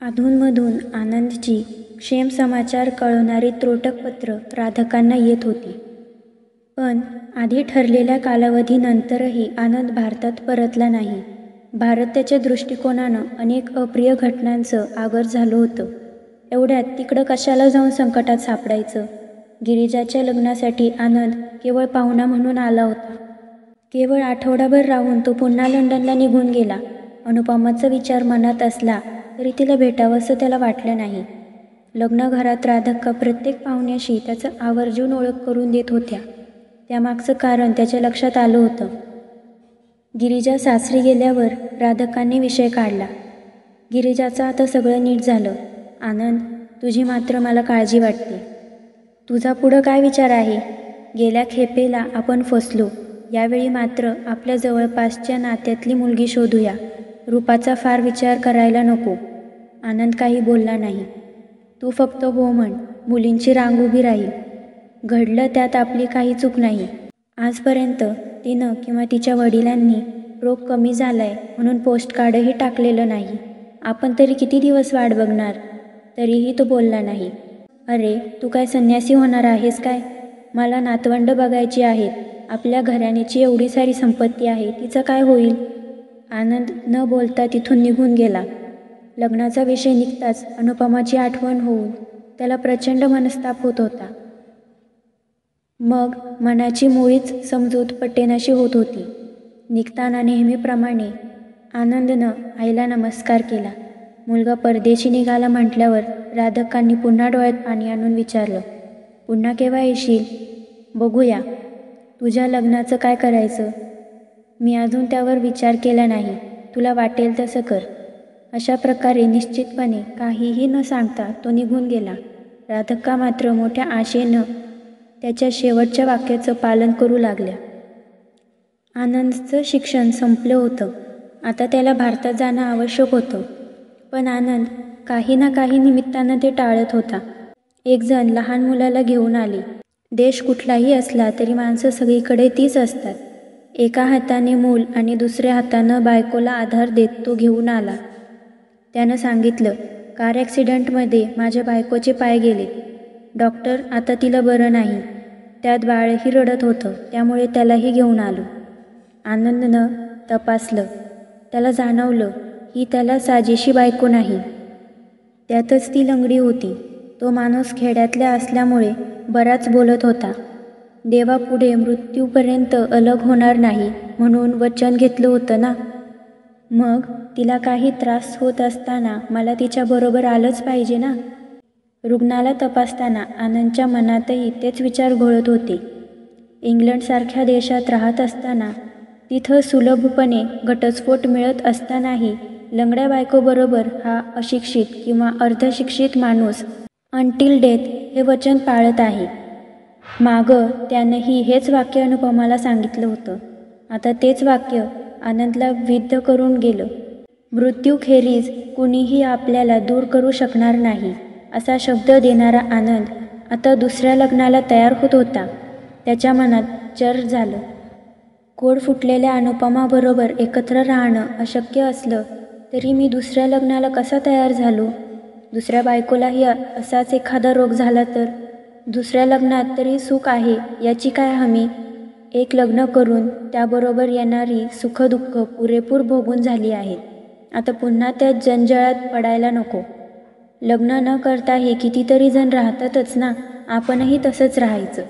अधूनमधून आनंदची क्षेम समाचार कळवणारी त्रोटक पत्र राधकांना येत होती. पण आधी ठरलेल्या कालावधीनंतरही आनंद भारतात परतला नाही. भारत त्याच्या दृष्टिकोनानं अनेक अप्रिय घटनांचं आगर झालं होतं. एवढ्यात तिकडं कशाला जाऊन संकटात सापडायचं? गिरिजाच्या लग्नासाठी आनंद केवळ पाहुणा म्हणून आला होता. केवळ आठवडाभर राहून तो पुन्हा लंडनला निघून गेला. अनुपमाचा विचार मनात असला तरी तिला भेटावंसं त्याला वाटलं नाही. लग्नघरात राधिका प्रत्येक पाहुण्याशी त्याचं आवर्जून ओळख करून देत होत्या. त्यामागचं कारण त्याच्या लक्षात आलं होतं. गिरिजा सासरी गेल्यावर राधिकाने विषय काढला. गिरिजाचं आता सगळं नीट झालं. आनंद, तुझी मात्र मला काळजी वाटते. तुझा पुढं काय विचार आहे? गेल्या खेपेला आपण फसलो. यावेळी मात्र आपल्या जवळपासच्या नात्यातली मुलगी शोधूया. रूपाचा फार विचार करायला नको. आनंद काही बोलला नाही. तू फक्त हो म्हण. मुलींची रांग उभी राहील. घडलं त्यात आपली काही चूक नाही. आजपर्यंत तिनं किंवा तिच्या वडिलांनी रोग कमी झालाय म्हणून पोस्टकार्डही टाकलेलं नाही. आपण तरी किती दिवस वाट बघणार? तरीही तो बोलला नाही. अरे, तू काय संन्यासी होणार आहेस काय? मला नातवंड बघायची आहेत. आपल्या घराण्याची एवढी सारी संपत्ती आहे, तिचं काय होईल? आनंद न बोलता तिथून निघून गेला. लग्नाचा विषय निघताच अनुपमाची आठवण होऊन त्याला प्रचंड मनस्ताप होत होता. मग मनाची मुळीच समजूत पटेनाशी होत होती. निघताना नेहमीप्रमाणे आनंदनं आईला नमस्कार केला. मुलगा परदेशी निघाला म्हटल्यावर राधकांनी पुन्हा डोळ्यात पाणी आणून विचारलं, पुन्हा केव्हा येशील? बघूया. तुझ्या लग्नाचं काय करायचं? मी अजून त्यावर विचार केला नाही. तुला वाटेल तसं कर. अशा प्रकारे निश्चितपणे काहीही न सांगता तो निघून गेला. राधिका मात्र मोठ्या आशेनं त्याच्या शेवटच्या वाक्याचं पालन करू लागल्या. आनंदचं शिक्षण संपलं होतं. आता त्याला भारतात जाणं आवश्यक होतं. पण आनंद काही ना काही निमित्तानं ते टाळत होता. एक जण लहान मुलाला घेऊन आली. देश कुठलाही असला तरी माणसं सगळीकडे तीच असतात. एका हाताने मूल आणि दुसऱ्या हातानं बायकोला आधार देत तो घेऊन आला. त्यानं सांगितलं, कार ॲक्सिडेंटमध्ये माझ्या बायकोचे पाय गेले. डॉक्टर, आता तिला बरं नाही. त्यात बाळही रडत होतं, त्यामुळे त्यालाही घेऊन आलो. आनंदनं तपासलं. त्याला जाणवलं ही त्याला साजेशी बायको नाही. त्यातच ती लंगडी होती. तो माणूस खेड्यातल्या असल्यामुळे बराच बोलत होता. देवापुढे मृत्यूपर्यंत अलग होणार नाही म्हणून वचन घेतलं होतं ना. मग तिला काही त्रास होत असताना मला तिच्याबरोबर आलंच पाहिजे ना. रुग्णाला तपासताना आनंदच्या मनातही तेच विचार घोळत होते. इंग्लंडसारख्या देशात राहत असताना तिथं सुलभपणे घटस्फोट मिळत असतानाही लंगड्या बायकोबरोबर हा अशिक्षित किंवा अर्धशिक्षित माणूस अंटिल डेथ हे वचन पाळत आहे. मागं त्यानंही हेच वाक्य अनुपमाला सांगितलं होतं. आता तेच वाक्य आनंदला विद्ध करून गेलं. मृत्यूखेरीज कुणीही आपल्याला दूर करू शकणार नाही असा शब्द देणारा आनंद आता दुसऱ्या लग्नाला तयार होत होता. त्याच्या मनात चर झालं. कोड फुटलेल्या अनुपमाबरोबर एकत्र राहणं अशक्य असलं तरी मी दुसऱ्या लग्नाला कसा तयार झालो? दुसऱ्या बायकोलाही असाच एखादा रोग झाला तर? दुसऱ्या लग्नात तरी सुख आहे याची काय हमी? एक लग्न करून त्याबरोबर येणारी सुखदुःख पुरेपूर भोगून झाली आहेत. आता पुन्हा त्या जंजाळात पडायला नको. लग्न न करताही कितीतरी जण राहतातच ना. आपणही तसंच राहायचं.